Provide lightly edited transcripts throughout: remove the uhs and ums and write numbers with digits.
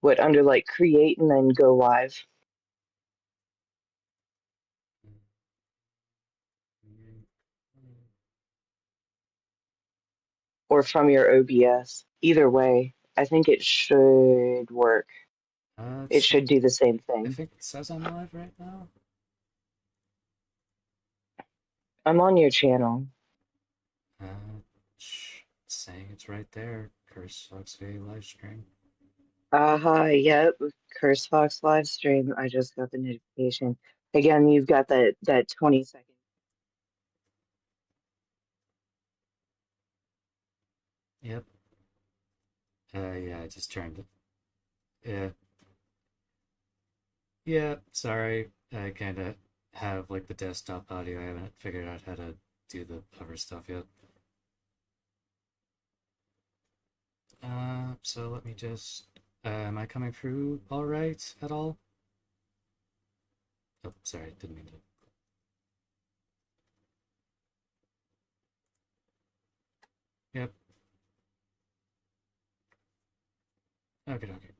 What, under like create and then go live? Or from your OBS? Either way, I think it should work. Let's It see. should do the same I thing. think it says I'm live right now. I'm on your channel. It's saying it's right there. Curse Fox Day live stream. Aha, yep. Curse Fox live stream. I just got the notification. Again, you've got that 20 second. Yep. Yeah, I just turned it. Yeah. Yeah, sorry. I kind of have like the desktop audio. I haven't figured out how to do the other stuff yet. So let me just. Am I coming through all right at all? Oh, sorry, didn't mean to. Yep. Okay, okay.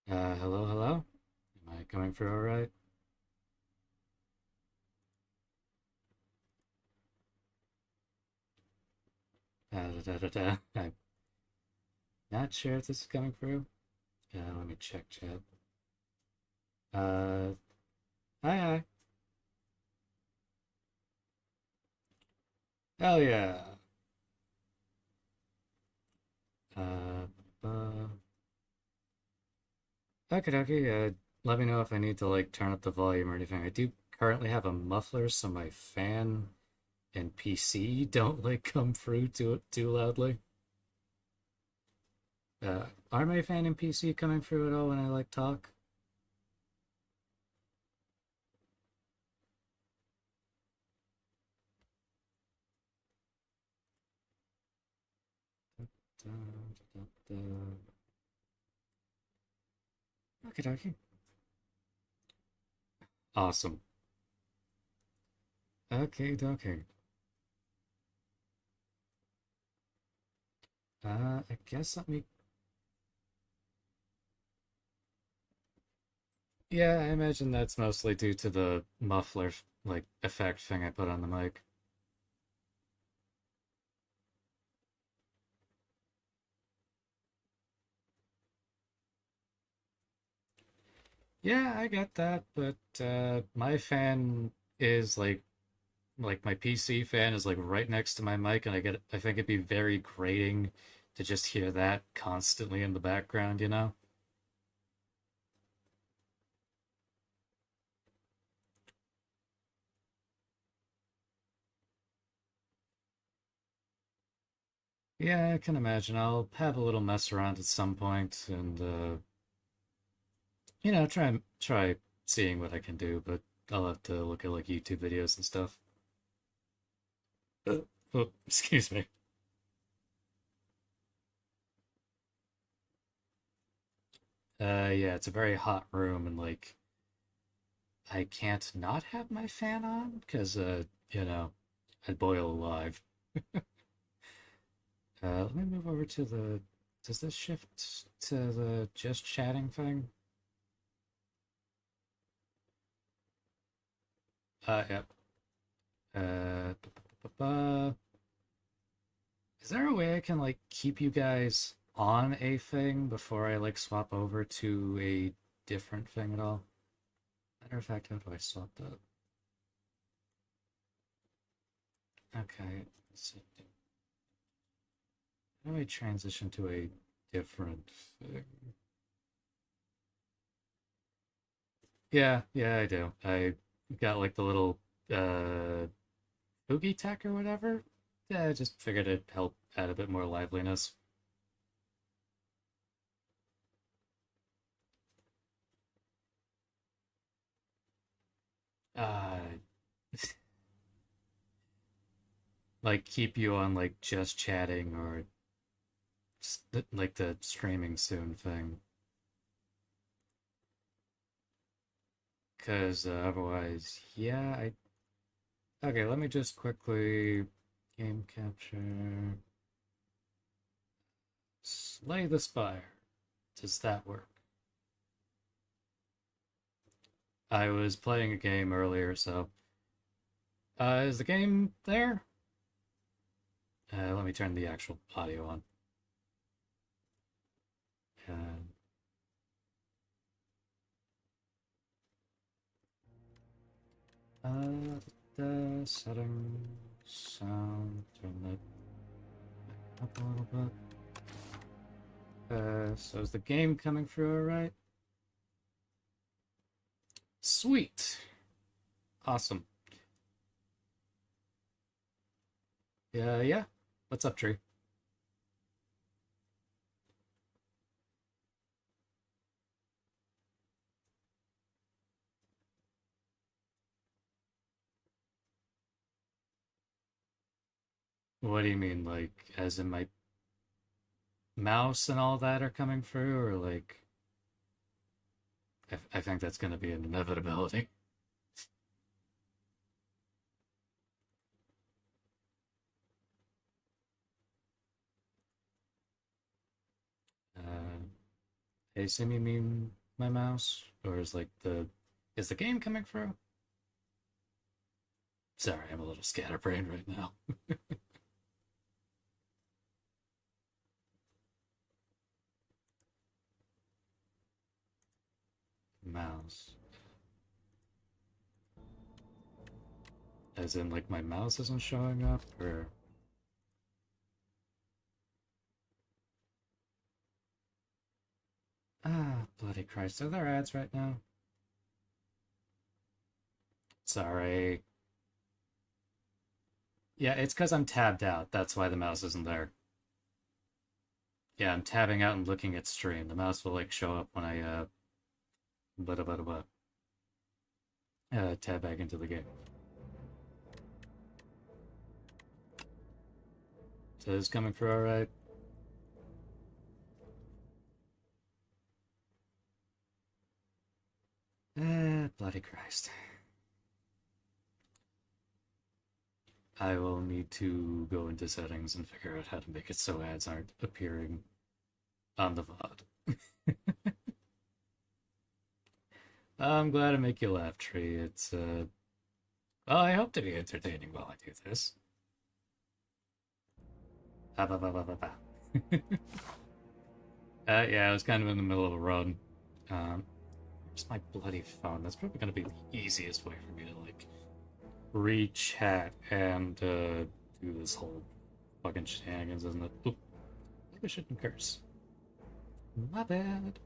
Hello, hello. Am I coming through all right? Da, da, da, da. I'm not sure if this is coming through. Let me check chat. Uh, Hi, hi. Hell yeah. Uh, uh, okay, okay. Let me know if I need to like turn up the volume or anything. I do currently have a muffler, so my fan and PC don't like come through too loudly. Are my fan and PC coming through at all when I like talk? Da, da, da, da. Okay, okay. Awesome. Okay, okay. I guess let me. Yeah, I imagine that's mostly due to the muffler like effect thing I put on the mic. Yeah, I get that, but my fan is like my PC fan is like right next to my mic, and I think it'd be very grating to just hear that constantly in the background, you know? Yeah, I can imagine. I'll have a little mess around at some point and try seeing what I can do, but I'll have to look at like YouTube videos and stuff. Oh, excuse me. Yeah, it's a very hot room, and like I can't not have my fan on because I'd boil alive. Let me move over to the. Does this shift to the just chatting thing? Yep. Is there a way I can like keep you guys on a thing before I like swap over to a different thing at all? Matter of fact, how do I swap that? Okay. So how do I transition to a different thing? Yeah, I do. I got like the little uh Boogie Tech or whatever. Yeah, I just figured it'd help add a bit more liveliness. Uh like keep you on like just chatting or like the streaming soon thing. Because otherwise, yeah, I. Okay, let me just quickly game capture. Slay the Spire. Does that work? I was playing a game earlier, so. Is the game there? Let me turn the actual audio on. Uh, the settings, sound, turn that up a little bit. So is the game coming through alright? Sweet. Awesome. Yeah. What's up, Tree? What do you mean, like, as in my mouse and all that are coming through, or like, I think that's going to be an inevitability. Uh, hey, Sim, you mean my mouse? Or is the game coming through? Sorry, I'm a little scatterbrained right now. Mouse. As in, like, my mouse isn't showing up, or... Ah, bloody Christ, are there ads right now? Sorry. Yeah, it's because I'm tabbed out. That's why the mouse isn't there. Yeah, I'm tabbing out and looking at stream. The mouse will, like, show up when I, blah, blah, blah, tab back into the game. So it's coming through alright? Bloody Christ. I will need to go into settings and figure out how to make it so ads aren't appearing on the VOD. I'm glad to make you laugh, Tree. It's, well, I hope to be entertaining while I do this. Yeah, I was kind of in the middle of a run. Where's my bloody phone? That's probably going to be the easiest way for me to, like, re-chat and do this whole fucking shenanigans, isn't it? Oop. Maybe I shouldn't curse. My bad.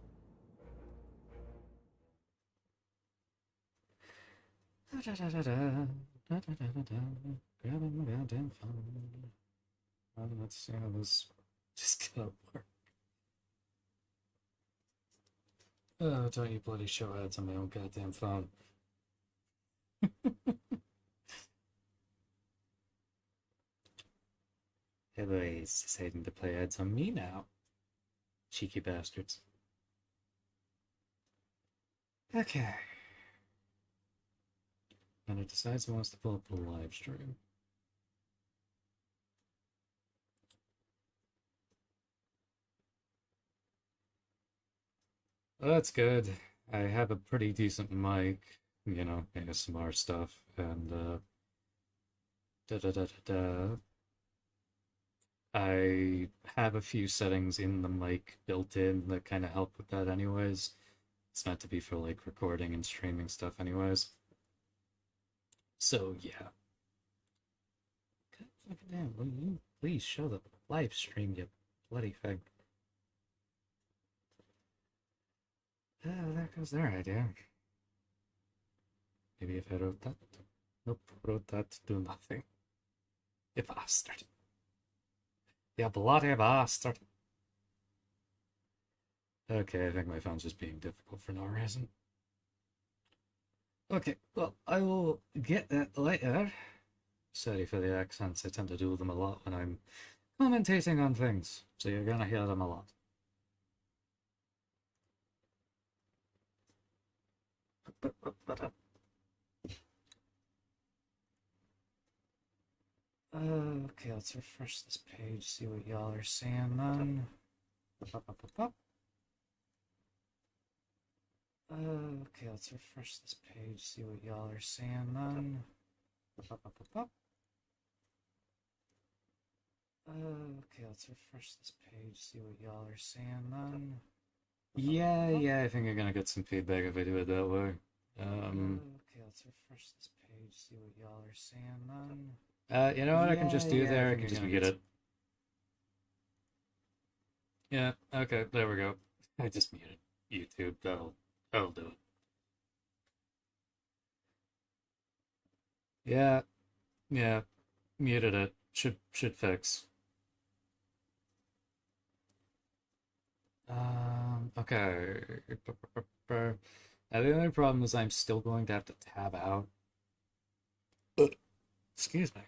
Grabbing my goddamn phone. Let's see how this just gonna work. Oh, don't you bloody show ads on my own goddamn phone. Everybody's deciding to play ads on me now. Cheeky bastards. Okay. And it decides it wants to pull up the live stream. Well, that's good. I have a pretty decent mic, you know, ASMR stuff, and da da da da da. I have a few settings in the mic built in that kind of help with that, anyways. It's meant to be for like recording and streaming stuff, anyways. So yeah. God fucking damn! Will you please show the live stream, you bloody thing? Oh, there goes their idea. Maybe if I wrote that. Nope, wrote that to do nothing. You bastard. You bloody bastard. Okay, I think my phone's just being difficult for no reason. Okay, well, I will get that later. Sorry for the accents. I tend to do them a lot when I'm commentating on things, so you're gonna hear them a lot. Okay, let's refresh this page, see what y'all are saying then. Okay, let's refresh this page, see what y'all are saying then. Okay, let's refresh this page, see what y'all are saying then. Yeah, I think you're gonna get some feedback if I do it that way. Okay, let's refresh this page, see what y'all are saying then. You know what I can just do there? I can just mute it. Yeah, okay, there we go. I just muted YouTube. That'll do it. Yeah, muted it. Should fix. Okay. Now the only problem is I'm still going to have to tab out. Excuse me.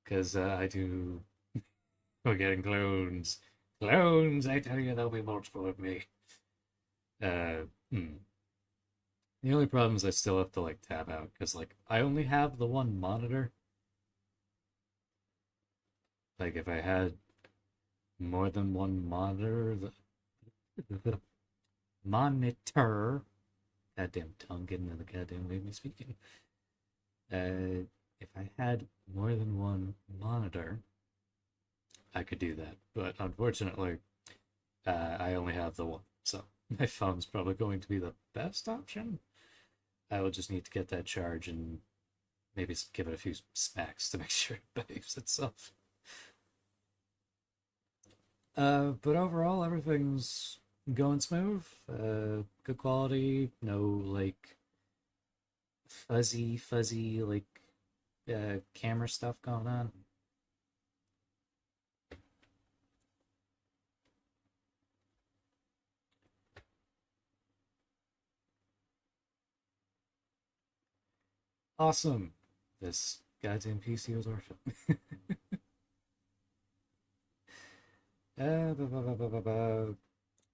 Because I do. We're getting clones. Clones! I tell you, there'll be multiple of me. The only problem is I still have to like tab out because like I only have the one monitor. Like if I had more than one monitor, the monitor. Goddamn tongue getting in the goddamn way of me speaking. If I had more than one monitor, I could do that. But unfortunately, I only have the one. So my phone's probably going to be the best option. I will just need to get that charge and maybe give it a few smacks to make sure it behaves itself. But overall, everything's going smooth. Good quality. No like fuzzy like camera stuff going on. Awesome. This goddamn PC was orphan.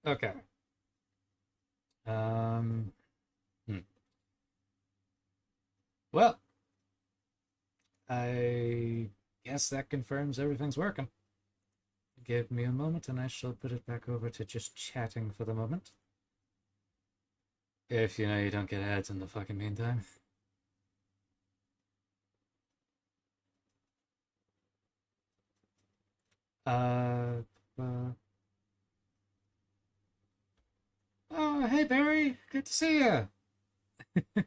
Okay. Um. Well, I guess that confirms everything's working. Give me a moment and I shall put it back over to just chatting for the moment. If you know you don't get ads in the fucking meantime. Uh, oh, hey Barry, good to see you.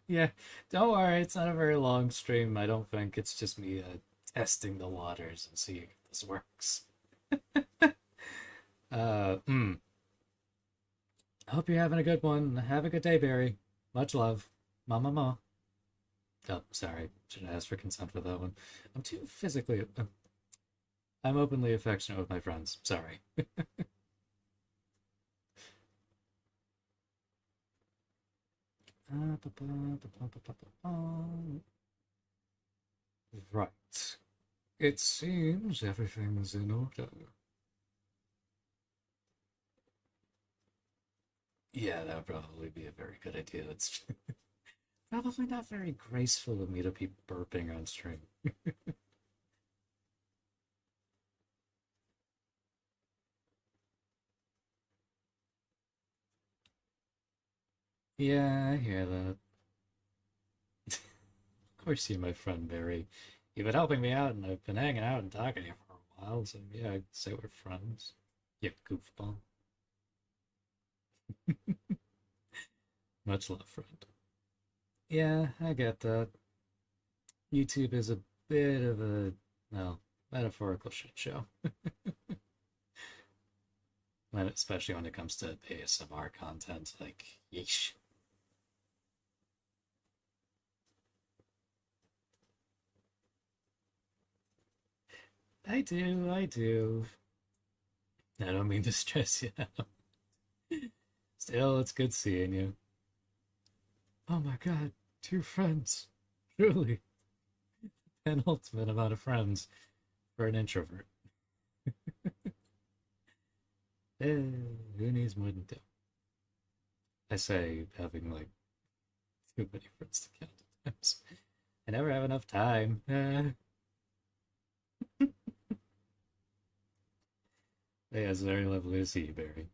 Yeah, don't worry, it's not a very long stream. I don't think it's just me testing the waters and seeing if this works. uh, mm. Hope you're having a good one. Have a good day, Barry. Much love. Ma. Oh, sorry. Should have asked for consent for that one. I'm too physically. I'm openly affectionate with my friends. Sorry. Right. It seems everything's in order. Yeah, that would probably be a very good idea. It's probably not very graceful of me to be burping on stream. Yeah, I hear that. Of course, you're my friend, Barry. You've been helping me out, and I've been hanging out and talking to you for a while, so yeah, I'd say we're friends. You goofball. Much love, friend. Yeah, I get that. YouTube is a bit of a, well, metaphorical shit show. Especially when it comes to ASMR content, like, yeesh. I do. I don't mean to stress you out. Still, it's good seeing you. Oh my god, two friends. Truly, penultimate amount of friends for an introvert. Who needs more than two? I say having like too many friends to count at times. I never have enough time. Yeah, it's very lovely to see you, Barry.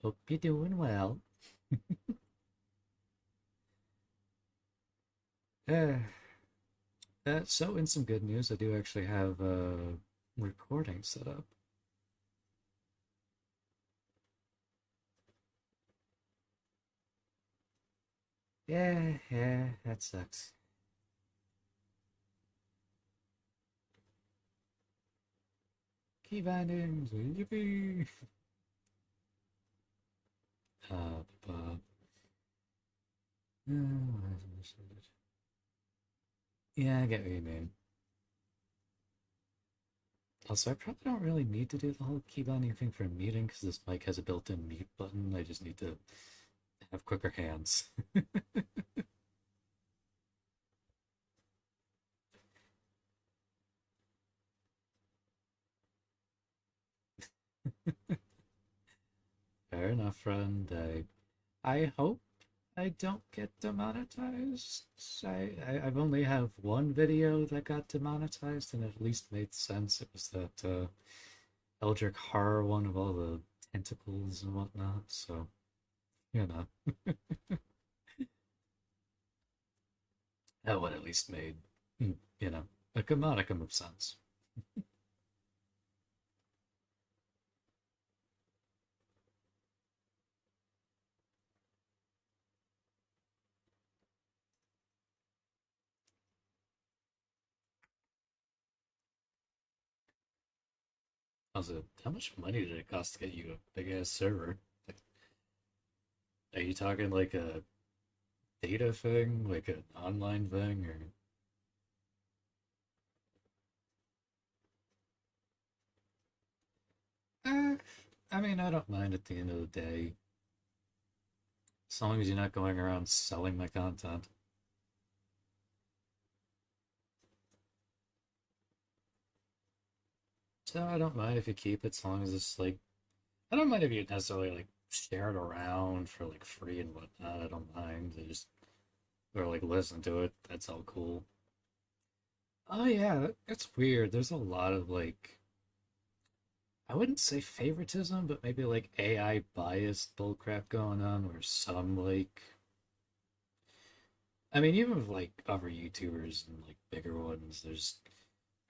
Hope you're doing well. Uh, so in some good news, I do actually have a recording set up. Yeah, that sucks. Key bindings, yippee! But, yeah, I get what you mean. Also, I probably don't really need to do the whole key binding thing for a meeting because this mic has a built-in mute button. I just need to have quicker hands. Fair enough, friend. I hope I don't get demonetized. I've only have one video that got demonetized and it at least made sense. It was that Eldritch Horror one of all the tentacles and whatnot. So, you know, that one at least made, you know, a modicum of sense. Also, how much money did it cost to get you a big ass server? Like, are you talking like a data thing, like an online thing, or? Eh, I mean, I don't mind at the end of the day, as long as you're not going around selling my content. So I don't mind if you keep it, as long as it's like, I don't mind if you necessarily like share it around for like free and whatnot. I don't mind. I just or like listen to it. That's all cool. Oh yeah, that's weird. There's a lot of like I wouldn't say favoritism, but maybe like AI biased bullcrap going on, where some like I mean, even with like other YouTubers and like bigger ones, there's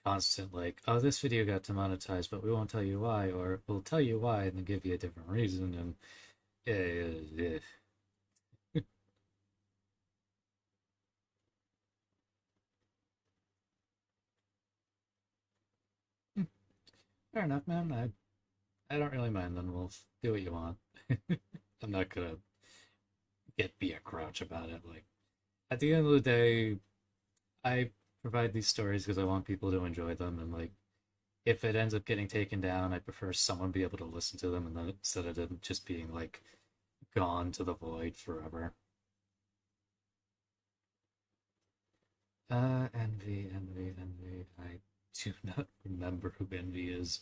constant like, oh, this video got demonetized, but we won't tell you why, or we'll tell you why and then give you a different reason, and yeah, yeah. Fair enough, man. I don't really mind. Then we'll do what you want. I'm not gonna be a grouch about it. Like at the end of the day, I provide these stories because I want people to enjoy them, and like if it ends up getting taken down, I prefer someone be able to listen to them, and then instead of them just being like gone to the void forever. Envy. I do not remember who Envy is.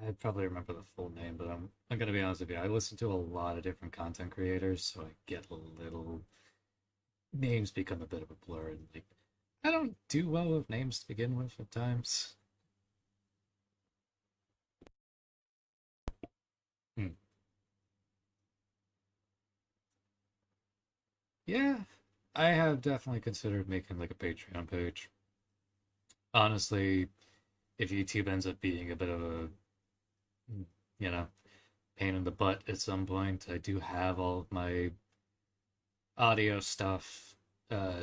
I probably remember the full name, but I'm gonna be honest with you. I listen to a lot of different content creators, so I get a little names become a bit of a blur, and like I don't do well with names to begin with at times. Hmm. Yeah, I have definitely considered making like a Patreon page. Honestly, if YouTube ends up being a bit of a, you know, pain in the butt at some point, I do have all of my audio stuff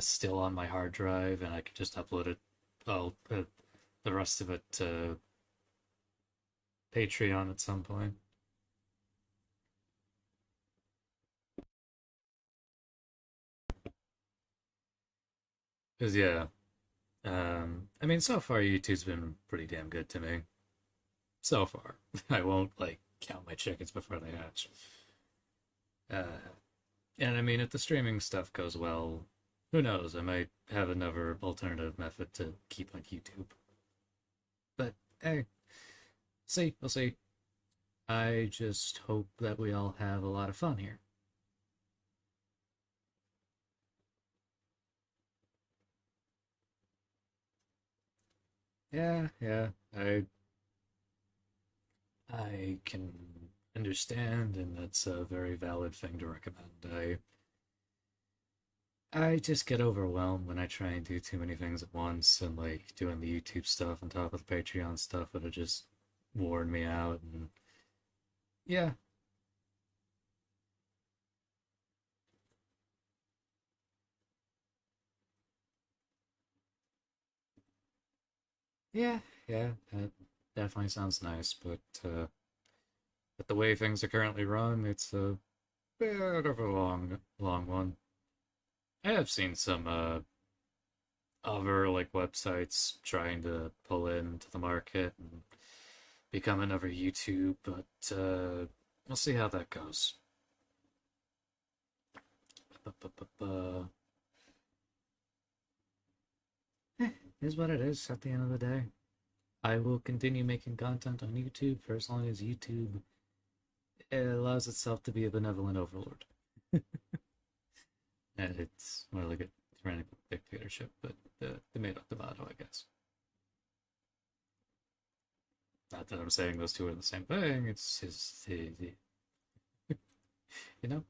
still on my hard drive, and I could just upload it, well, the rest of it to Patreon at some point. Because, yeah, I mean, so far YouTube's been pretty damn good to me. So far. I won't, like, count my chickens before they hatch. Uh, And I mean, if the streaming stuff goes well, who knows? I might have another alternative method to keep on YouTube. But hey, see, we'll see. I just hope that we all have a lot of fun here. Yeah, yeah, I can understand, and that's a very valid thing to recommend. I just get overwhelmed when I try and do too many things at once, and like doing the YouTube stuff on top of the Patreon stuff would have just worn me out. And yeah, yeah, yeah, that definitely sounds nice, but the way things are currently run, it's a bit of a long one. I have seen some other like websites trying to pull into the market and become another YouTube, but we'll see how that goes. Ba-ba-ba-ba. Is what it is at the end of the day. I will continue making content on YouTube for as long as YouTube allows itself to be a benevolent overlord. And it's more like a tyrannical dictatorship, but the made up the motto, I guess. Not that I'm saying those two are the same thing. It's just you know.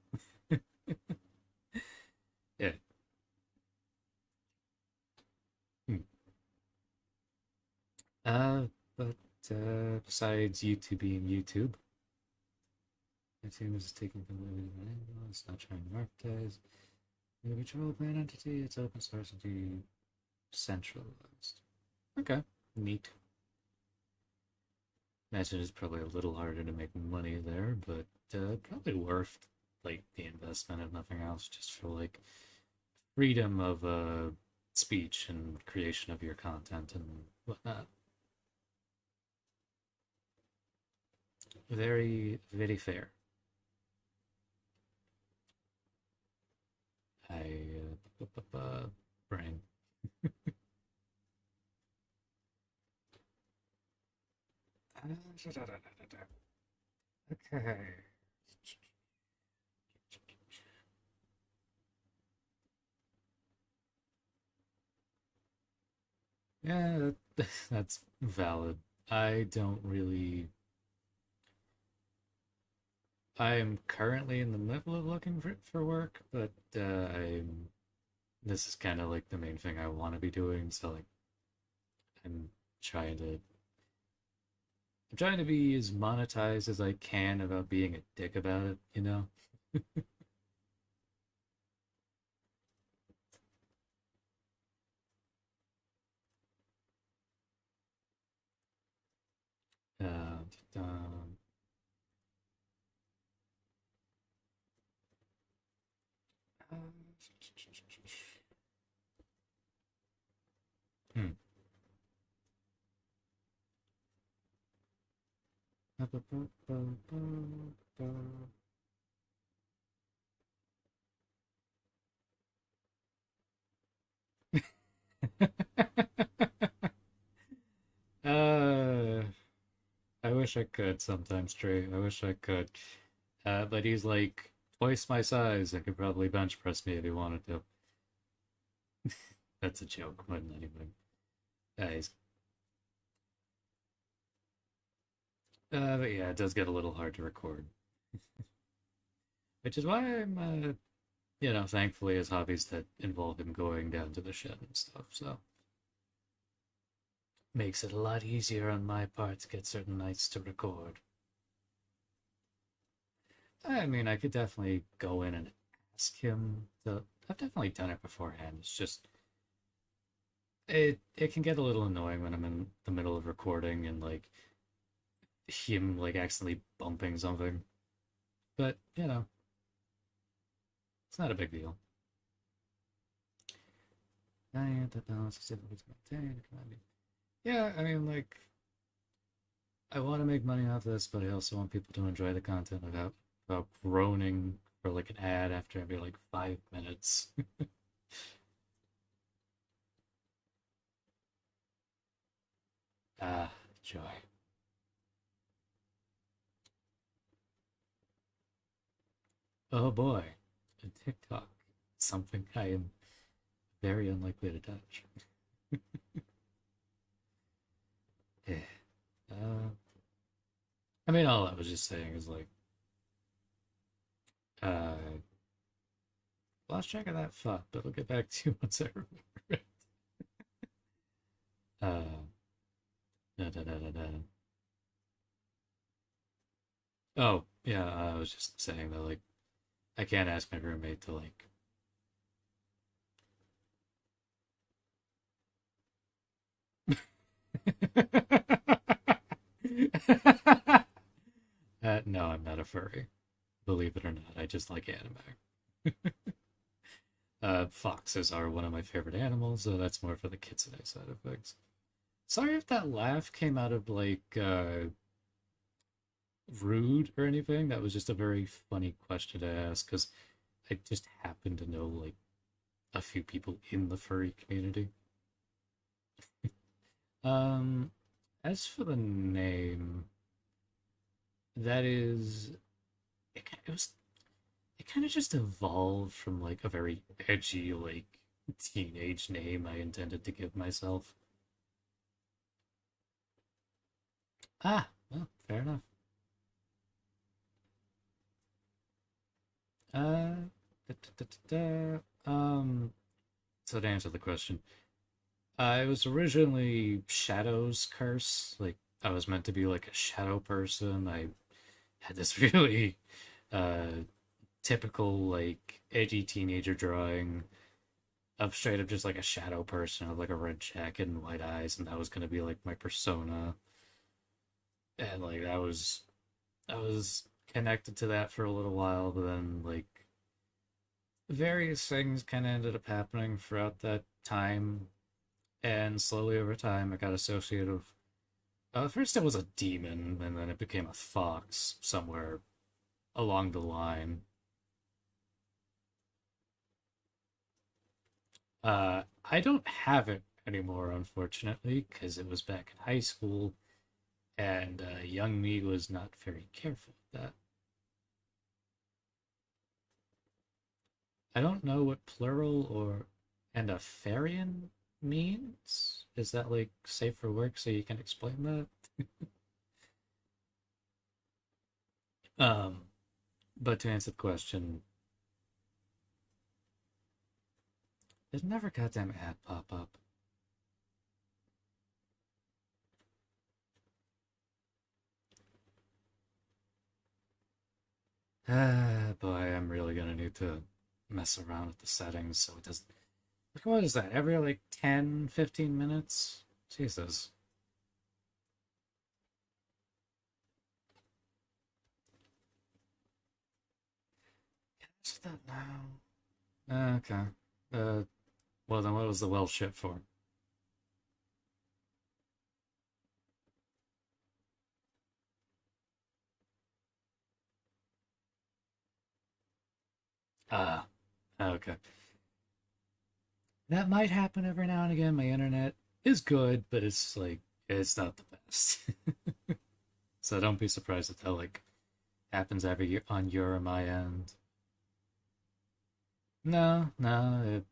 Yeah. Hmm. Uh, but besides YouTube being YouTube, YouTube is taking from the it's not trying to marketize. The control of an entity, it's open source and decentralized. Okay, neat. Imagine it's probably a little harder to make money there, but probably worth like the investment if nothing else, just for like freedom of speech and creation of your content and whatnot. Very, very fair. I brain. Okay. Yeah, that's valid. I don't really. I am currently in the middle of looking for work, but I'm. This is kind of like the main thing I want to be doing. So like, I'm trying to. I'm trying to be as monetized as I can about being a dick about it. You know. Uh, um, hmm. uh, I wish I could sometimes, Trey. I wish I could. But he's like twice my size and could probably bench press me if he wanted to. That's a joke more than anything. He's, but yeah, it does get a little hard to record, which is why I'm, thankfully has hobbies that involve him going down to the shed and stuff. So makes it a lot easier on my part to get certain nights to record. I mean, I could definitely go in and ask him to. I've definitely done it beforehand. It's just it can get a little annoying when I'm in the middle of recording and like him like accidentally bumping something. But it's not a big deal. The balance is difficult to maintain. Yeah, I mean, like I want to make money off this, but I also want people to enjoy the content without groaning or like an ad after every like 5 minutes. Ah, joy. Oh boy, a TikTok. Something I am very unlikely to touch. Yeah. Uh, I mean, all I was just saying is like, uh, lost track of that thought, but I'll get back to you once I remember it. Uh, da, da, da, da, da. Oh, yeah, I was just saying that like I can't ask my roommate to like. No, I'm not a furry. Believe it or not, I just like anime. Foxes are one of my favorite animals, so that's more for the kitsune side of things. Sorry if that laugh came out of like rude or anything. That was just a very funny question to ask because I just happen to know like a few people in the furry community. Um, as for the name, that is it was it kind of just evolved from like a very edgy like teenage name I intended to give myself. Ah, well, fair enough. Uh, da, da, da, da, da. So to answer the question, it was originally Shadow's Curse. Like I was meant to be like a shadow person. I had this really uh typical like edgy teenager drawing of straight up just like a shadow person with like a red jacket and white eyes, and that was gonna be like my persona. And like I was connected to that for a little while, but then like various things kind of ended up happening throughout that time, and slowly over time, I got associated with. First, it was a demon, and then it became a fox somewhere along the line. I don't have it anymore, unfortunately, because it was back in high school, and young me was not very careful with that. I don't know what plural or andapharian means. Is that like safe for work so you can explain that? Um, but to answer the question, there's never goddamn ad pop up. Ah, boy, I'm really gonna need to mess around with the settings so it doesn't. Like, what is that? Every like 10, 15 minutes? Jesus. Is that now? Okay. Uh, well, then what was the well shit for? Ah, okay. That might happen every now and again. My internet is good, but it's like, it's not the best. So don't be surprised if that like happens every year on your or my end. No, no.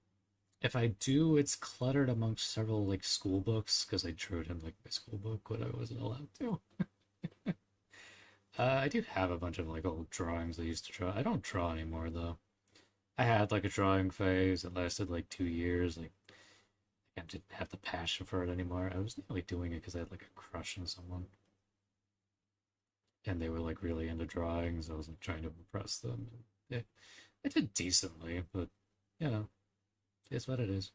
If I do, it's cluttered amongst several like school books because I drew it in like my school book when I wasn't allowed to. I do have a bunch of like old drawings I used to draw. I don't draw anymore though. I had like a drawing phase that lasted like 2 years. Like I didn't have the passion for it anymore. I was nearly doing it because I had like a crush on someone, and they were like really into drawings. I was like trying to impress them. Yeah, I did decently, but you know, it's what it is.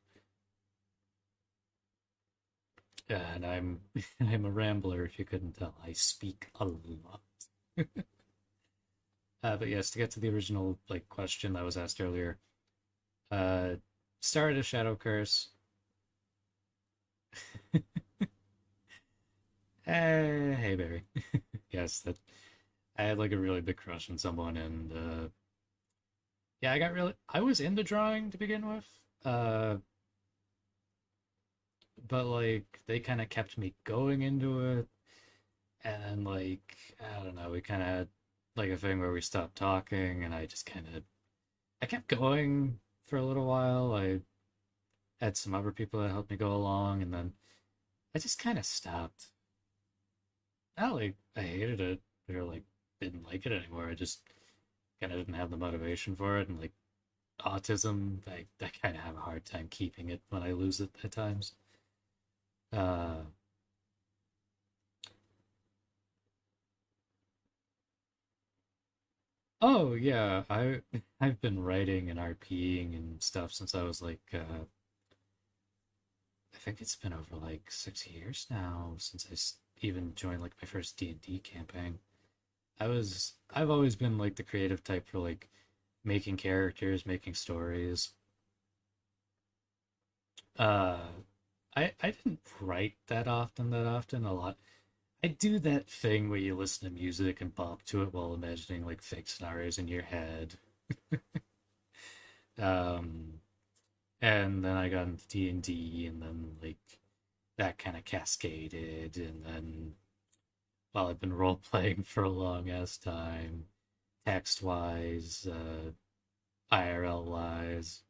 Yeah, and I'm I'm a rambler if you couldn't tell. I speak a lot. But yes, to get to the original like question that was asked earlier, uh, started a shadow curse. Hey, Barry. Yes, that I had like a really big crush on someone, and Yeah, I was into drawing to begin with. But like they kind of kept me going into it, and then like I don't know, we kind of had like a thing where we stopped talking, and I kept going for a little while. I had some other people that helped me go along, and then I just kind of stopped. Not like I hated it or like didn't like it anymore. I just kind of didn't have the motivation for it, and like autism, I kind of have a hard time keeping it when I lose it at times. Uh, oh yeah, I've been writing and RPing and stuff since I was like I think it's been over like 6 years now since even joined like my first D&D campaign. I've always been like the creative type for like making characters, making stories. Uh, I didn't write that often. A lot. I do that thing where you listen to music and bop to it while imagining like fake scenarios in your head. Um, and then I got into D&D, and then like that kind of cascaded, and then well, I've been role playing for a long ass time, text wise, IRL wise.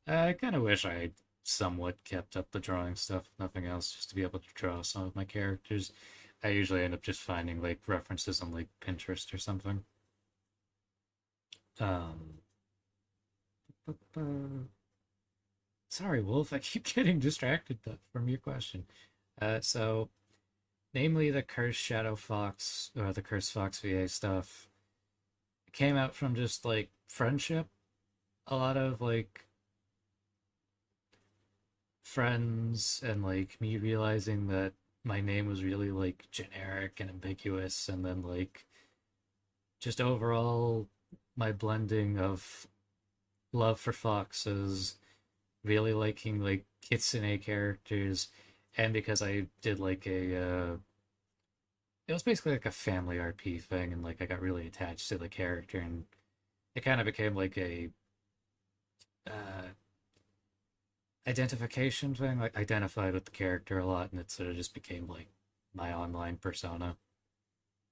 I kind of wish I had somewhat kept up the drawing stuff, if nothing else, just to be able to draw some of my characters. I usually end up just finding like references on like Pinterest or something. Um, sorry, Wolf, I keep getting distracted from your question. So, namely the Cursed Shadow Fox or the Cursed Fox VA stuff came out from just like friendship. A lot of like friends and like me realizing that my name was really like generic and ambiguous, and then like just overall my blending of love for foxes, really liking like kitsune characters, and because I did like it was basically like a family RP thing, and like I got really attached to the character, and it kind of became like a uh, identification thing. Like identified with the character a lot, and it sort of just became like my online persona,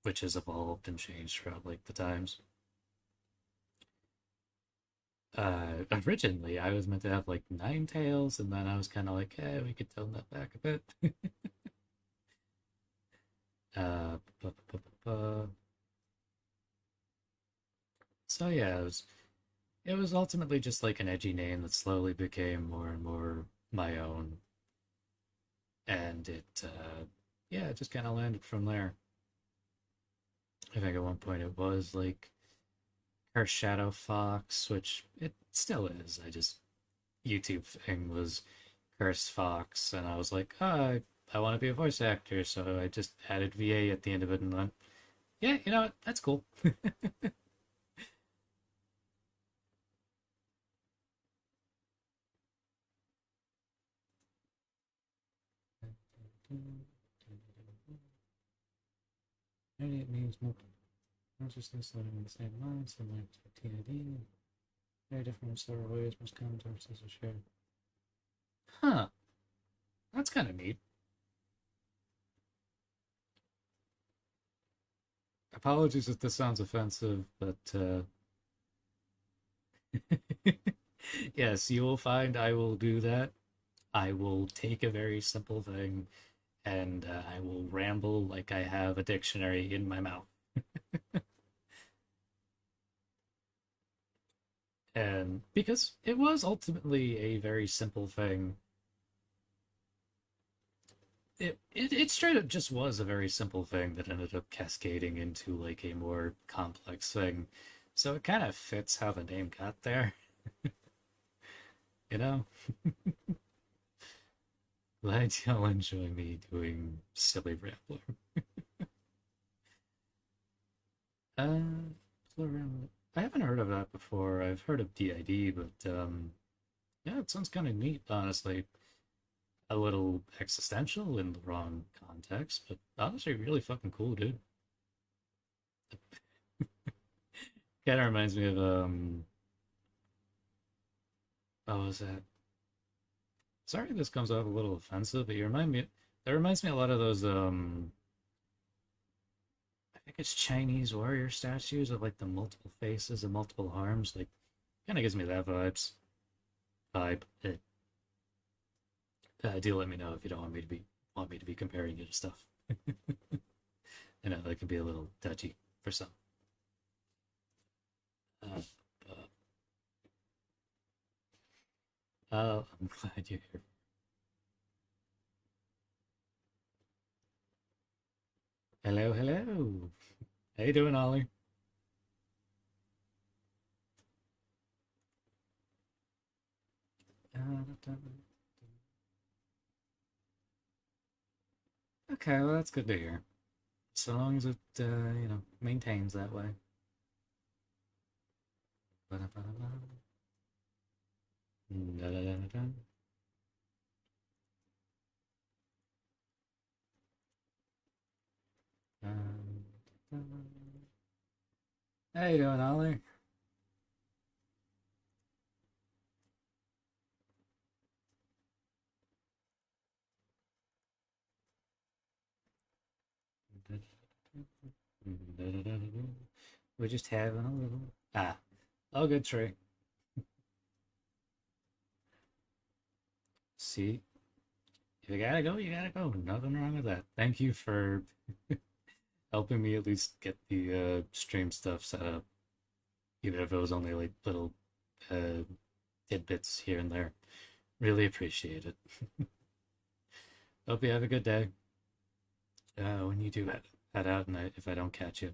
which has evolved and changed throughout like the times. Originally I was meant to have like nine tails, and then I was kind of like, hey, we could tone that back a bit. uh, bu- bu- bu- bu- so yeah, it was ultimately just like an edgy name that slowly became more and more my own, and yeah, it just kind of landed from there. I think at one point it was like her Shadow Fox, which it still is. I just YouTube thing was Cursed Fox, and I was like, oh, I want to be a voice actor, so I just added VA at the end of it, and then yeah, you know what? That's cool. Maybe it means more consciousness living in the same mind, similar to TID. Very different in several ways. Most common terms as a share. Huh. That's kind of neat. Apologies if this sounds offensive, but yes, you will find I will do that. I will take a very simple thing, and I will ramble like I have a dictionary in my mouth. And because it was ultimately a very simple thing, it straight up just was a very simple thing that ended up cascading into like a more complex thing. So it kind of fits how the name got there, you know? Glad y'all enjoy me doing silly rambler. Plurimal. I haven't heard of that before. I've heard of DID, but yeah, it sounds kind of neat, honestly. A little existential in the wrong context, but honestly, really fucking cool, dude. Kind of reminds me of what was that? Sorry, this comes off a little offensive, but you remind me. That reminds me a lot of those I think it's Chinese warrior statues of like the multiple faces and multiple arms. Like, kind of gives me that vibe. Do let me know if you don't want me to be comparing you to stuff. I know that can be a little touchy for some. Uh, I'm glad you're here. Hello, hello. How you doing, Ollie? Okay, well that's good to hear. So long as it, maintains that way. Ba-da-ba-da-ba. Da-da-da-da-da. Um, How you doing, Ollie? We're just having a little. Oh, good tree. See, if you gotta go, you gotta go. Nothing wrong with that. Thank you for helping me at least get the stream stuff set up, even if it was only like little uh, tidbits here and there. Really appreciate it. Hope you have a good day. When you do head out, and if I don't catch you.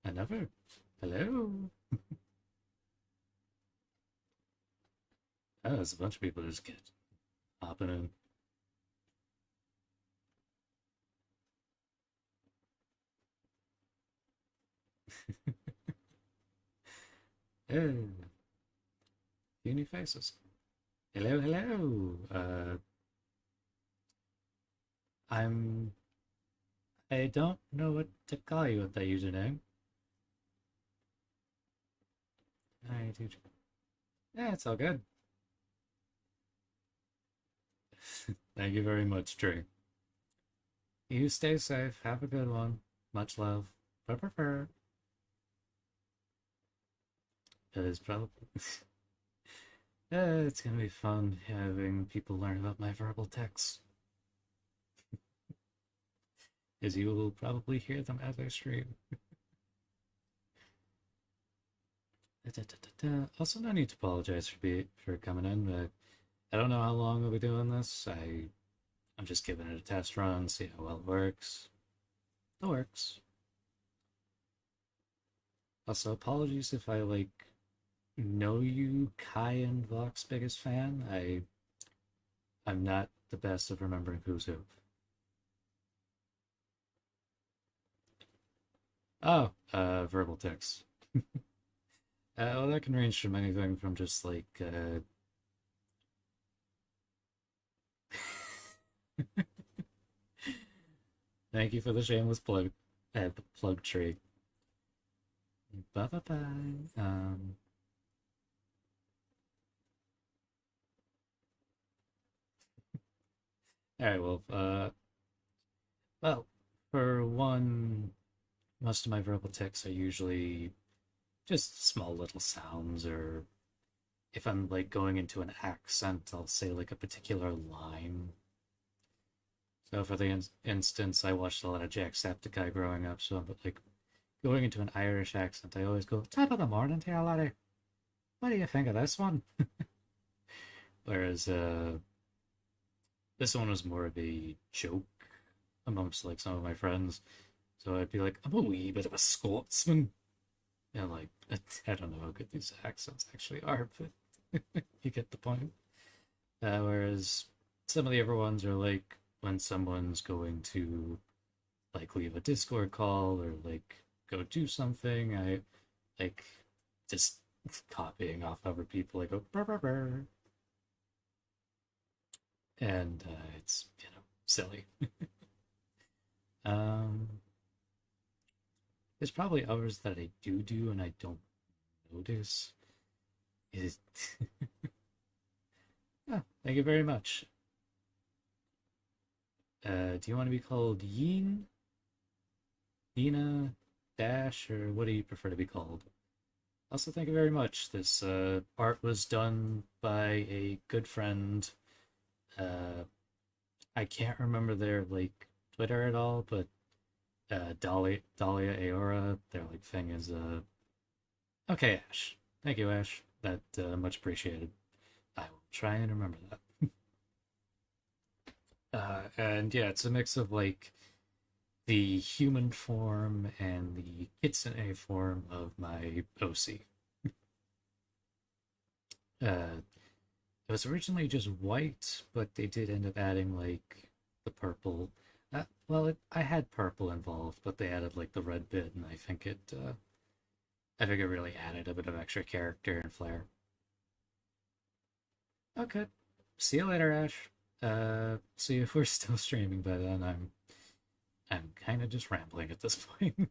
Another. Hello. Oh, there's a bunch of people just get hopping in. Oh, few new faces. Hello, hello. I'm. I don't know what to call you with that username. I do. Yeah, it's all good. Thank you very much, Trey. You stay safe. Have a good one. Much love. Purr. It is probably. It's gonna be fun having people learn about my verbal texts, as you will probably hear them as I stream. Also, no need to apologize for coming in. But I don't know how long we'll be doing this. I'm just giving it a test run, see how well it works. It works. Also, apologies if I know you, Kai and Vox biggest fan. I'm not the best of remembering who's who. Oh, verbal text. Well, that can range from anything from just thank you for the shameless plug tree. Bye bye bye. All right. Well, for one, most of my verbal tics are usually just small little sounds, or if I'm going into an accent, I'll say a particular line. So for the instance, I watched a lot of Jacksepticeye growing up, so I'm going into an Irish accent, I always go, top of the morning to you, laddie. What do you think of this one? Whereas this one was more of a joke amongst some of my friends. So I'd be like, I'm a wee bit of a Scotsman. And I don't know how good these accents actually are, but you get the point. Whereas some of the other ones are when someone's going to leave a Discord call or go do something, I just copying off other people. I go brr, brr, brr. and it's silly. Um, there's probably others that I do and I don't notice. Is oh, thank you very much. Do you want to be called Yeen, Dina, Dash, or what do you prefer to be called? Also, thank you very much. This art was done by a good friend. Uh, I can't remember their like Twitter at all, but Dahlia Aora, their like thing is okay, Ash. Thank you, Ash. That much appreciated. I will try and remember that. And yeah, it's a mix of like the human form and the kitsune form of my OC. It was originally just white, but they did end up adding like the purple. I had purple involved, but they added like the red bit, and I think it really added a bit of extra character and flair. Okay, see you later, Ash. See if we're still streaming by then. I'm kind of just rambling at this point.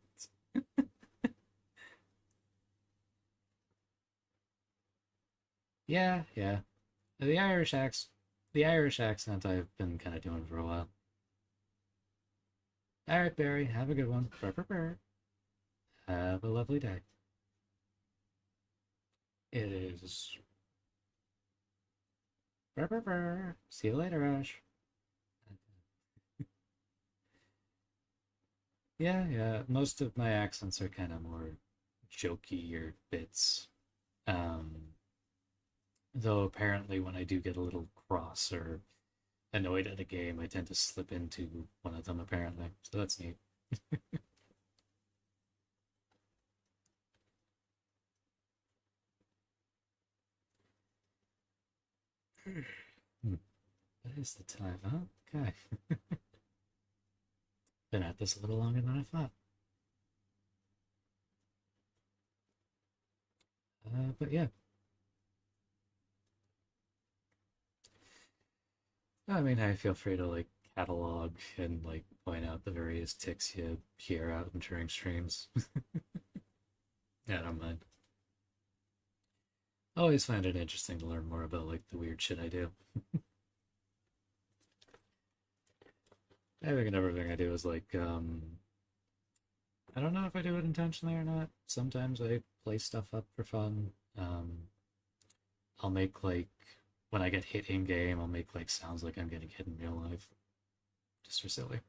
Yeah, yeah. The Irish accent, the Irish accent I've been kind of doing for a while. All right, Barry, have a good one. Brr, brr, brr. Have a lovely day. It is. Brr, brr, brr. See you later, Ash. Yeah, yeah. Most of my accents are kind of more jokey or bits. Um, though apparently when I do get a little cross or annoyed at a game, I tend to slip into one of them apparently. So that's neat. Hmm. What is the time? Oh, okay. Been at this a little longer than I thought. But yeah, I mean, I feel free to like catalog and like point out the various ticks you hear out during streams. Yeah, I don't mind. I always find it interesting to learn more about like the weird shit I do. I think another thing I do is like I don't know if I do it intentionally or not. Sometimes I play stuff up for fun. I'll make like when I get hit in game, I'll make like sounds like I'm getting hit in real life, just for silly.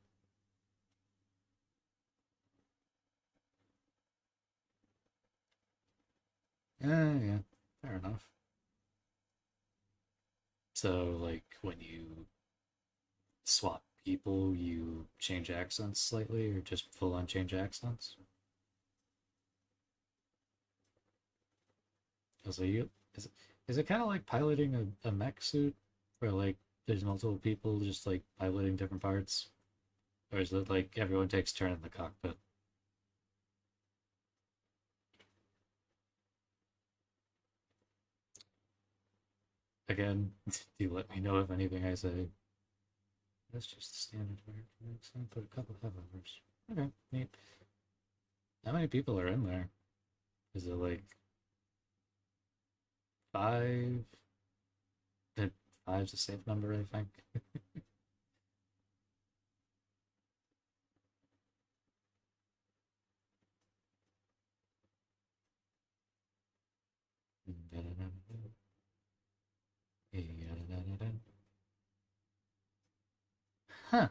Yeah, fair enough. So like when you swap people, you change accents slightly, or just full on change accents. So you is it kind of like piloting a mech suit, where like there's multiple people just like piloting different parts, or is it like everyone takes turn in the cockpit? Again, do you let me know if anything I say? That's just the standard American accent, but a couple of overs. Okay, neat. How many people are in there? Is it like five? Eh, Five's a safe number, I think. Huh.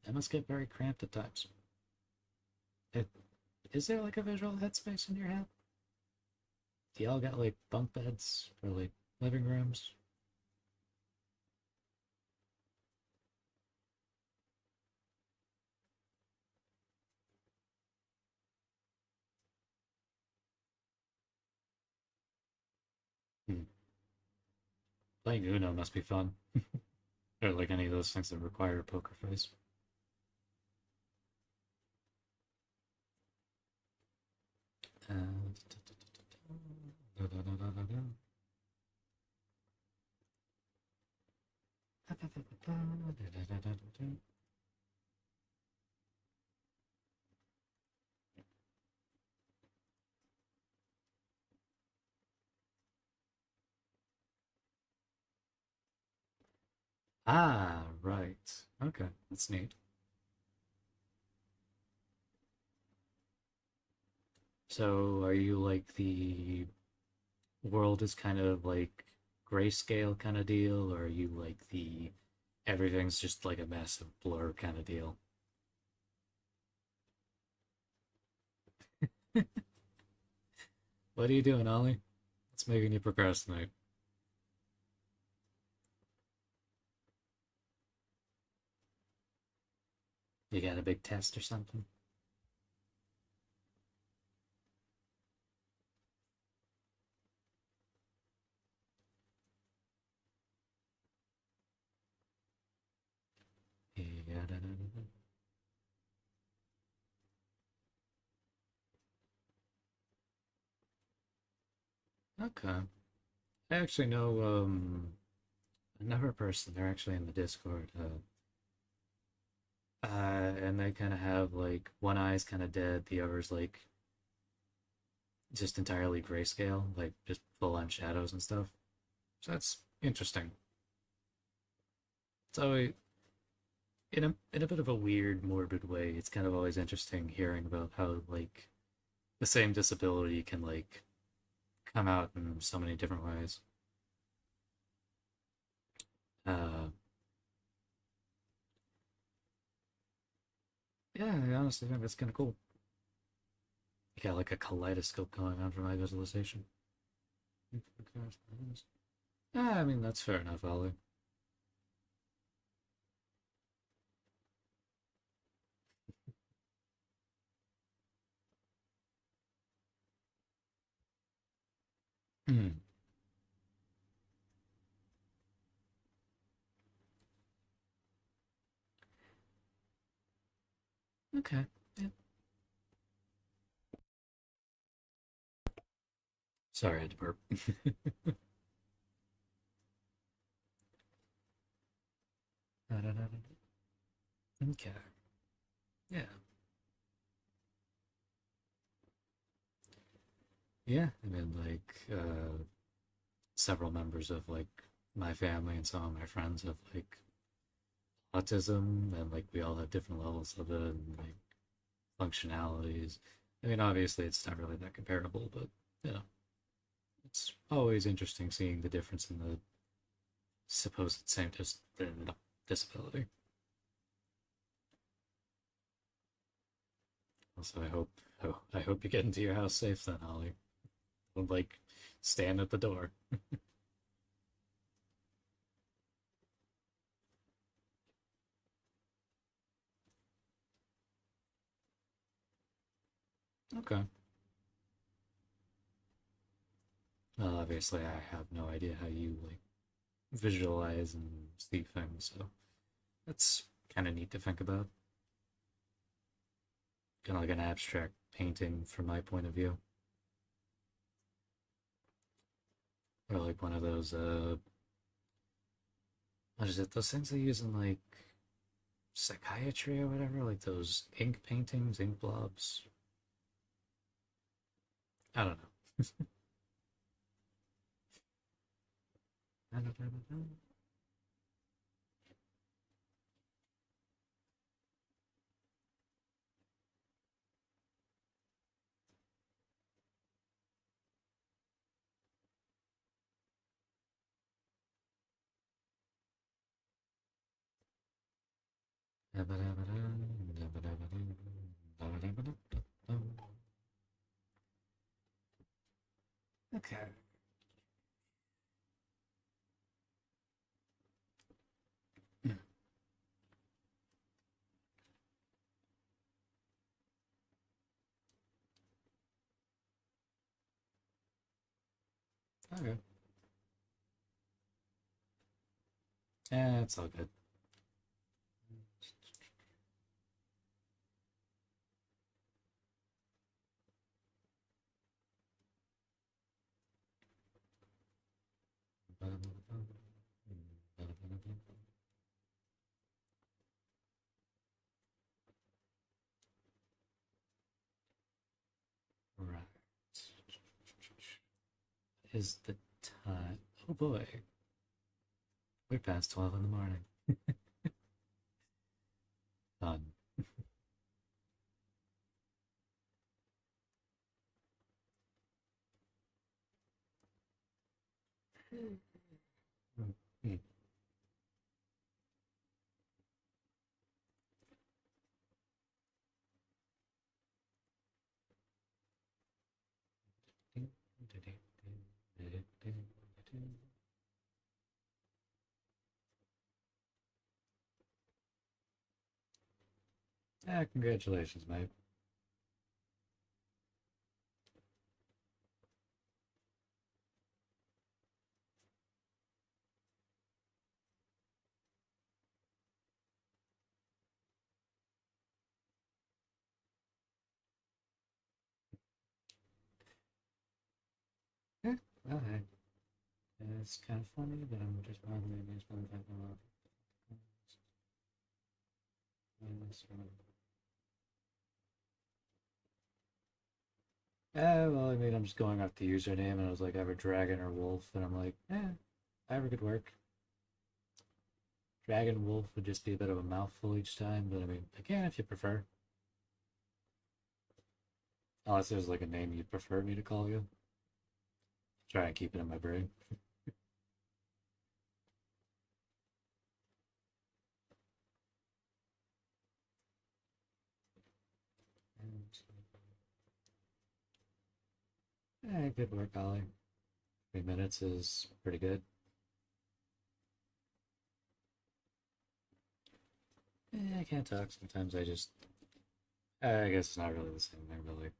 That must get very cramped at times. It, is there like a visual headspace in your head? Do y'all got like bunk beds for like living rooms? Hmm. Playing Uno must be fun. Or like any of those things that require a poker face. Ah, right. Okay, that's neat. So, are you like the world is kind of like grayscale kind of deal, or are you like the everything's just like a massive blur kind of deal? What are you doing, Ollie? What's making you procrastinate? You got a big test or something? Yeah. Okay. I actually know another person. They're actually in the Discord. And they kind of have like one eye's kind of dead, the other's like just entirely grayscale, like just full on shadows and stuff. So that's interesting. So in a bit of a weird, morbid way, it's kind of always interesting hearing about how like the same disability can like come out in so many different ways. Uh, yeah, I honestly think that's kind of cool. You got like a kaleidoscope going on for my visualization. Yeah, I mean that's fair enough, Ollie. Hmm. Okay. Yeah. Sorry, I had to burp. Okay. Yeah. Yeah. I mean, like, several members of like my family and some of my friends have like autism, and like we all have different levels of it and like functionalities. I mean, obviously, it's not really that comparable, but you know, it's always interesting seeing the difference in the supposed same disability. Also, I hope you get into your house safe then, Holly. Don't like stand at the door. Okay. Well, obviously, I have no idea how you like visualize and see things, so that's kind of neat to think about. Kind of like an abstract painting from my point of view, or like one of those what is it? Those things they use in like psychiatry or whatever, like those ink paintings, ink blobs. I don't know. Okay. Okay. Yeah, it's all good. is the time? Oh boy, we're past 12 in the morning. Fun. Mm. Ah, congratulations, mate. Yeah, well, hey, it's kind of funny, but I'm just probably amazed by the fact that a lot of people. Well, I mean, I'm just going off the username, and I was like, either dragon or wolf, and I'm like, either could work. Dragon wolf would just be a bit of a mouthful each time, but I mean, again, if you prefer. Unless there's like a name you'd prefer me to call you. Try and keep it in my brain. Good work, Ollie. 3 minutes is pretty good. I can't talk. Sometimes I guess it's not really the same thing, really.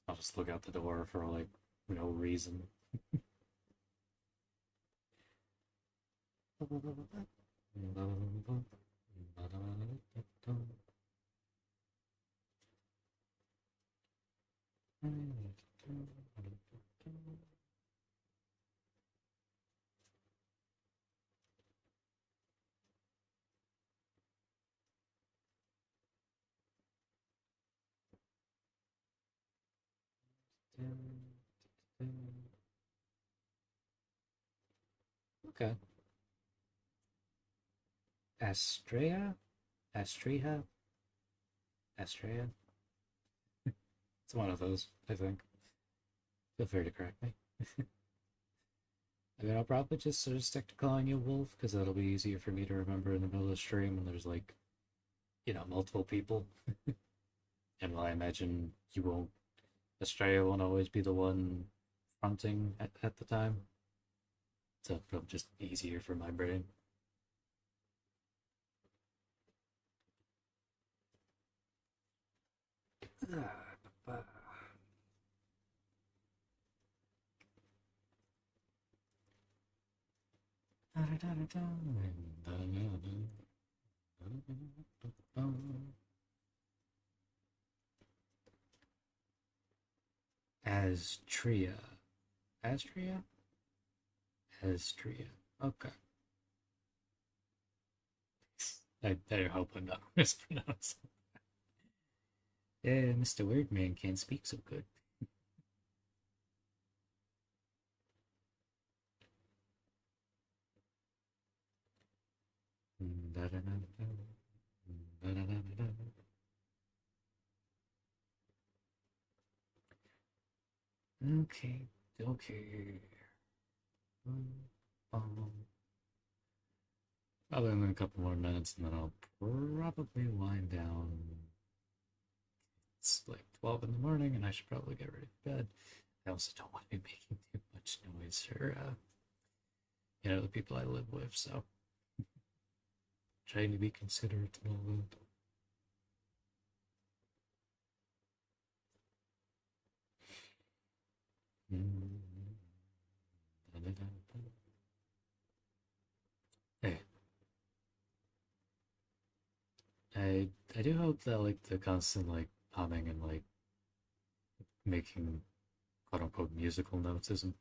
I'll just look out the door for like no reason. Okay. Astrea? Astrea? Astrea? It's one of those, I think. Feel free to correct me. I mean, I'll probably just sort of stick to calling you Wolf because that'll be easier for me to remember in the middle of the stream when there's like, multiple people. And while I imagine Australia won't always be the one fronting at the time. So it'll just be easier for my brain. Astria. Astria? Astria. Okay. I hope I'm not mispronouncing. Yeah, Mr. Weirdman can't speak so good. Okay, okay. Other than a couple more minutes, and then I'll probably wind down. It's like 12 in the morning, and I should probably get ready for bed. I also don't want to be making too much noise for, the people I live with, so trying to be considerate and all that. Hey, I do hope that like the constant like humming and like making quote unquote musical notes isn't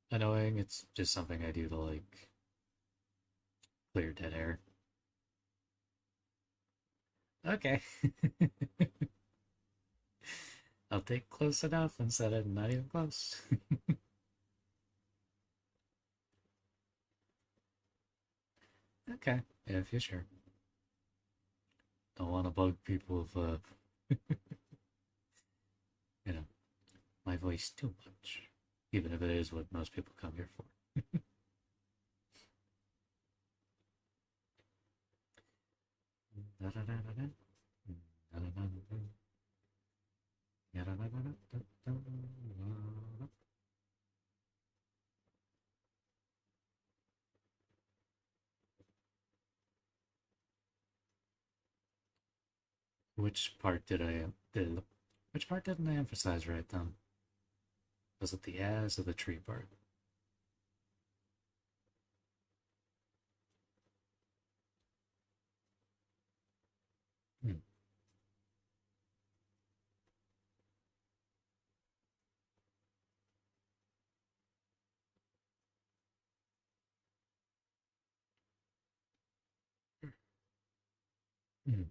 annoying. It's just something I do to like clear dead air. Okay. I'll take close enough instead of not even close. Okay. Yeah, if you're sure. Don't want to bug people with, you know, my voice too much. Even if it is what most people come here for. Which part which part didn't I emphasize right then? Was it the as or the tree part? Hmm. Hmm.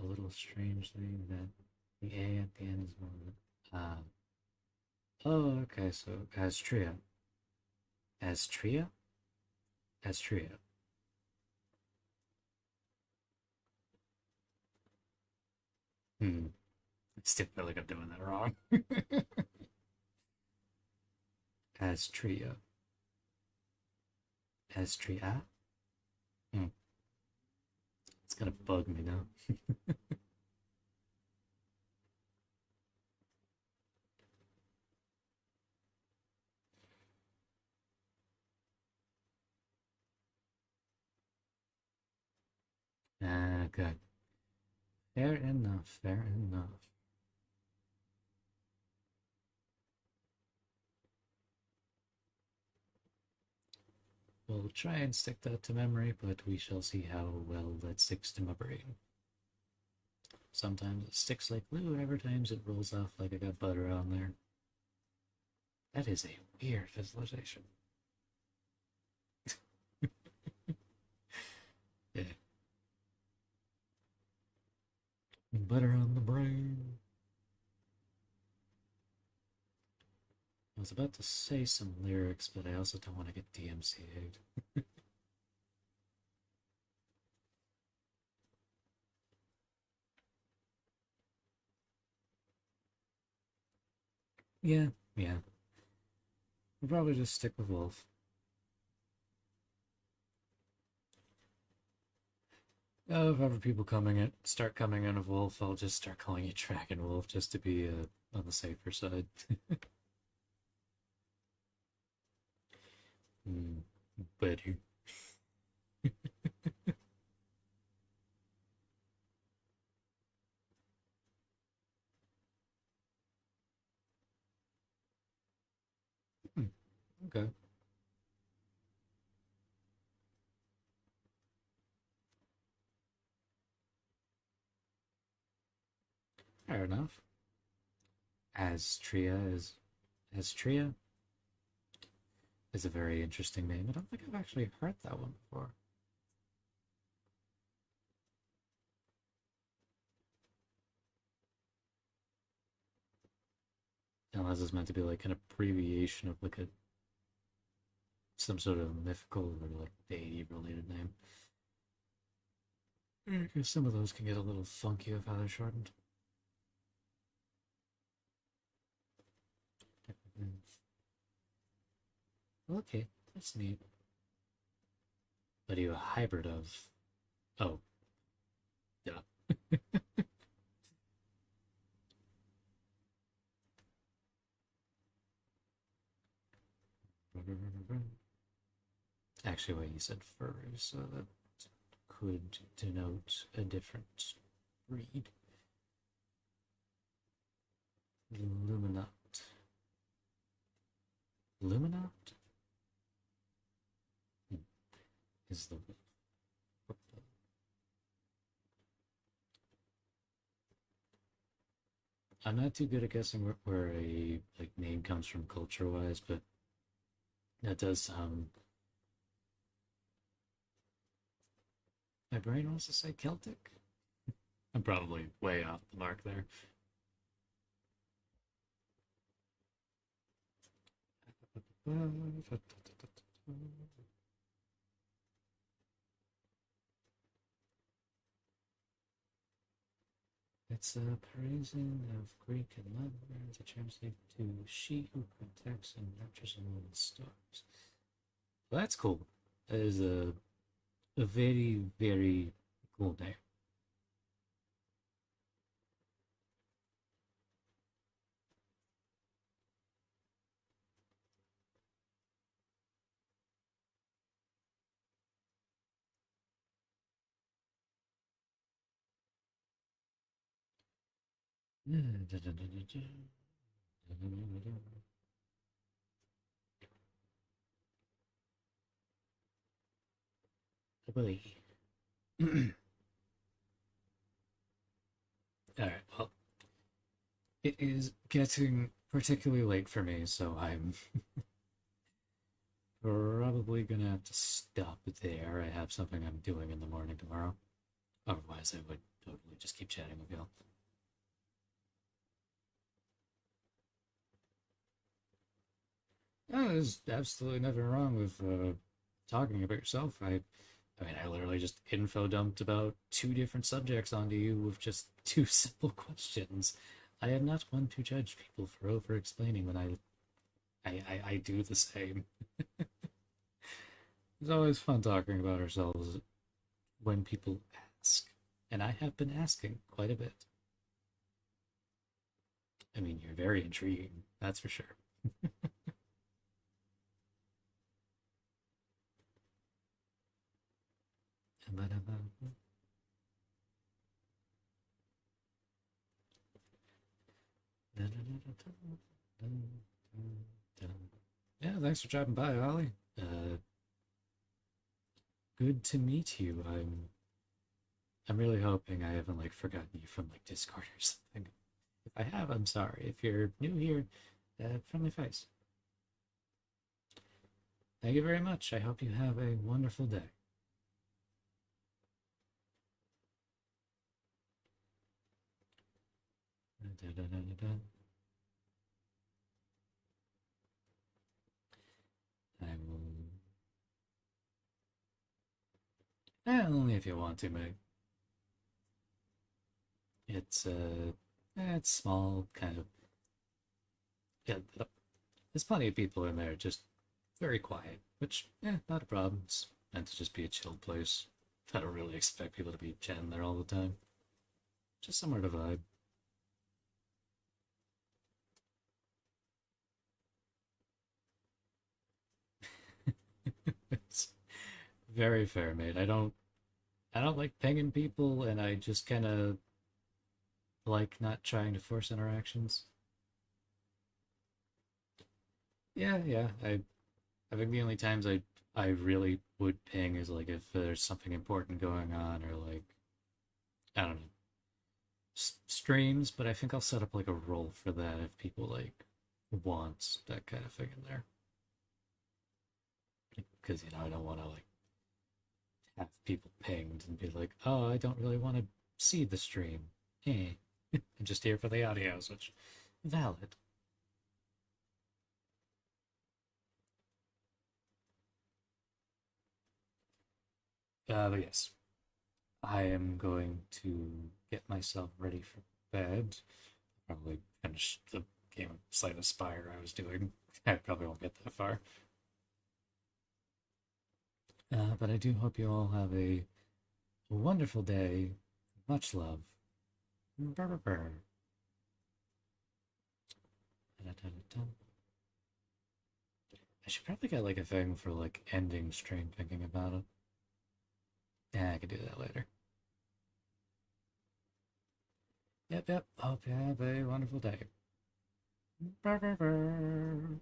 A little strangely that the A at the end is more uh oh okay, so Astria. Astria? Astria. Hmm. I still feel like I'm doing that wrong. Astria. Astria? Hmm. It's gonna bug me now. Okay. Fair enough, fair enough. We'll try and stick that to memory, but we shall see how well that sticks to my brain. Sometimes it sticks like glue, other times it rolls off like I got butter on there. That is a weird visualization. Yeah. Butter on the brain. I was about to say some lyrics, but I also don't want to get DMCA'd. Yeah, yeah. We'll probably just stick with Wolf. If ever people start coming in of Wolf, I'll just start calling you Dragon Wolf just to be on the safer side. Hmm, better. Hmm, okay, fair enough. Astria is a very interesting name. I don't think I've actually heard that one before. Unless it's meant to be like an abbreviation of like a some sort of mythical or like deity related name. Because some of those can get a little funky with how they're shortened. Okay, that's neat. But are you a hybrid of? Oh, yeah. Actually, wait, you said furry, so that could denote a different breed. Luminat. Luminat? Hmm. Is the I'm not too good at guessing where a like name comes from culture wise, but that does sound My brain wants to say Celtic. I'm probably way off the mark there. It's a praising of Greek and Latin to translate to she who protects and nurtures the moon and stars. Well, that's cool. That is a very, very cool name. Boy. Alright, well, it is getting particularly late for me, so I'm probably gonna have to stop there. I have something I'm doing in the morning tomorrow. Otherwise, I would totally just keep chatting with y'all. No, there's absolutely nothing wrong with talking about yourself. I mean, I literally just info dumped about two different subjects onto you with just two simple questions. I am not one to judge people for over explaining when I do the same. It's always fun talking about ourselves when people ask, and I have been asking quite a bit. I mean, you're very intriguing, that's for sure. Yeah, thanks for dropping by, Ollie. Good to meet you. I'm really hoping I haven't like forgotten you from like Discord or something. If I have, I'm sorry. If you're new here, friendly face. Thank you very much. I hope you have a wonderful day. I will. Only if you want to, mate. It's small, kind of. Yeah, there's plenty of people in there, just very quiet, which, not a problem. It's meant to just be a chill place. I don't really expect people to be chatting there all the time. Just somewhere to vibe. It's very fair, mate. I don't like pinging people, and I just kind of like not trying to force interactions. Yeah, yeah. I think the only times I really would ping is like if there's something important going on, or like I don't know, streams. But I think I'll set up like a role for that if people like want that kind of thing in there, because I don't want to like have people pinged and be like, oh, I don't really want to see the stream. Eh. I'm just here for the audios, which valid. But yes, I am going to get myself ready for bed. Probably finish the game of Slay the Spire I was doing. I probably won't get that far. But I do hope you all have a wonderful day. Much love. Brr, brr, brr. I should probably get like a thing for like ending stream thinking about it. Yeah, I could do that later. Yep, yep. Hope you have a wonderful day. Brr, brr, brr.